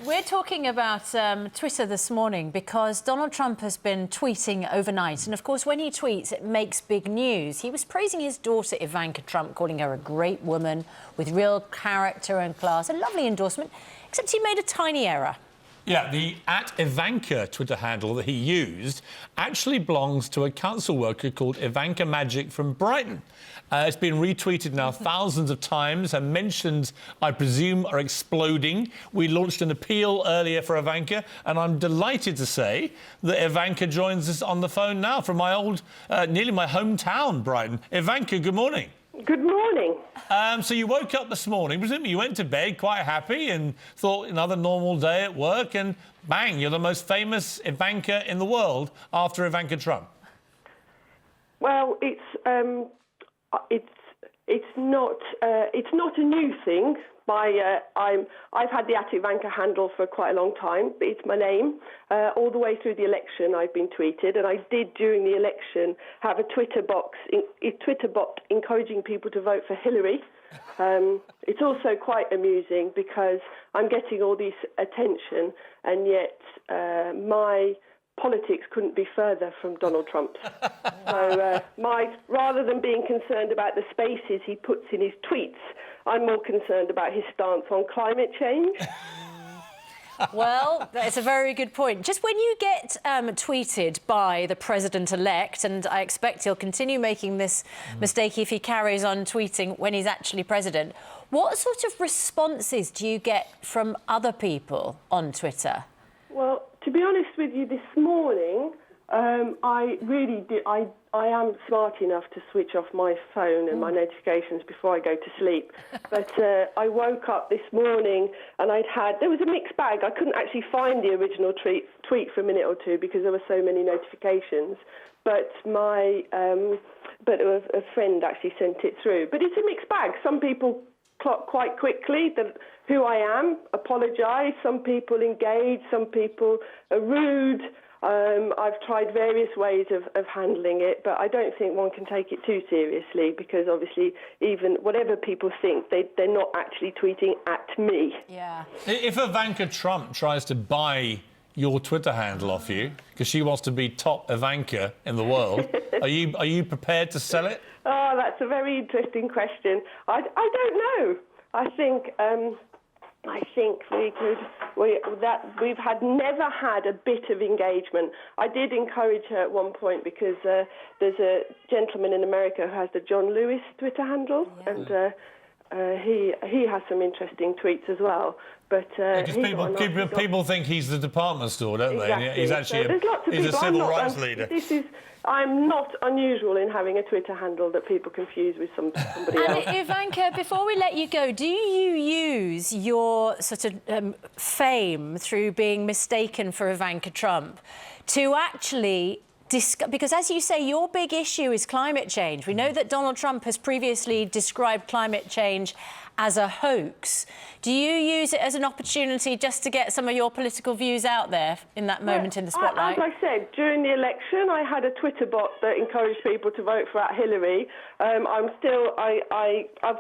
We're talking about Twitter this morning because Donald Trump has been tweeting overnight. And, of course, when he tweets, it makes big news. He was praising his daughter, Ivanka Trump, calling her a great woman with real character and class. A lovely endorsement, except he made a tiny error. Yeah, the @Ivanka Twitter handle that he used actually belongs to a council worker called Ivanka Majic from Brighton. It's been retweeted now thousands of times, and mentions, I presume, are exploding. We launched an appeal earlier for Ivanka, and I'm delighted to say that Ivanka joins us on the phone now from my old, nearly my hometown, Brighton. Ivanka, good morning. Good morning. So you woke up this morning, presumably you went to bed quite happy and thought another normal day at work, and bang, you're the most famous Ivanka in the world after Ivanka Trump. Well, it's not a new thing. I've had the @Ivanka handle for quite a long time. But it's my name. All the way through the election, I've been tweeted, and I did during the election have a Twitter bot encouraging people to vote for Hillary. It's also quite amusing because I'm getting all this attention, and yet my politics couldn't be further from Donald Trump's. So rather than being concerned about the spaces he puts in his tweets, I'm more concerned about his stance on climate change. Well, that's a very good point. Just when you get tweeted by the president-elect, and I expect he'll continue making this mistake if he carries on tweeting when he's actually president, what sort of responses do you get from other people on Twitter? Well, to be honest with you, this morning, I really did. I am smart enough to switch off my phone and my notifications before I go to sleep. But I woke up this morning and there was a mixed bag. I couldn't actually find the original tweet for a minute or two because there were so many notifications. But a friend actually sent it through. But it's a mixed bag. Some people clock quite quickly who I am, apologise. Some people engage, some people are rude. I've tried various ways of handling it, but I don't think one can take it too seriously because obviously even whatever people think, they're not actually tweeting at me. Yeah. If Ivanka Trump tries to buy your Twitter handle off you because she wants to be top Ivanka in the world, are you prepared to sell it? Oh, that's a very interesting question. I don't know. I think we've never had a bit of engagement. I did encourage her at one point because there's a gentleman in America who has the John Lewis Twitter handle, and he has some interesting tweets as well. But people think he's the department store, don't they? Exactly. He's actually he's a civil rights leader. I'm not unusual in having a Twitter handle that people confuse with somebody else. And Ivanka, before we let you go, do you use your sort of fame through being mistaken for Ivanka Trump to actually because, as you say, your big issue is climate change. We know that Donald Trump has previously described climate change as a hoax. Do you use it as an opportunity just to get some of your political views out there in that moment in the spotlight? As I said, during the election, I had a Twitter bot that encouraged people to vote for Hillary. I've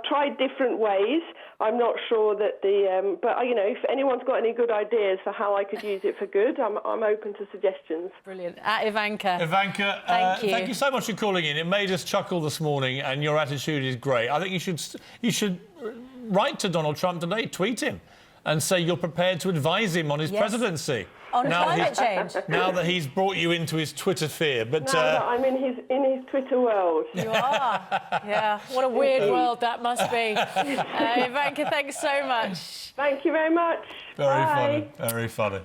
tried different ways. I'm not sure that but if anyone's got any good ideas for how I could use it for good, I'm open to suggestions. Brilliant. Ivanka. Ivanka, thank you so much for calling in. It made us chuckle this morning, and your attitude is great. I think you should write to Donald Trump today, tweet him, and say you're prepared to advise him on his presidency. On climate change. Now that he's brought you into his Twitter sphere. But now that I'm in his Twitter world. You are. Yeah. What a weird world that must be. Ivanka, thanks so much. Thank you very much. Very Bye. funny. Very funny.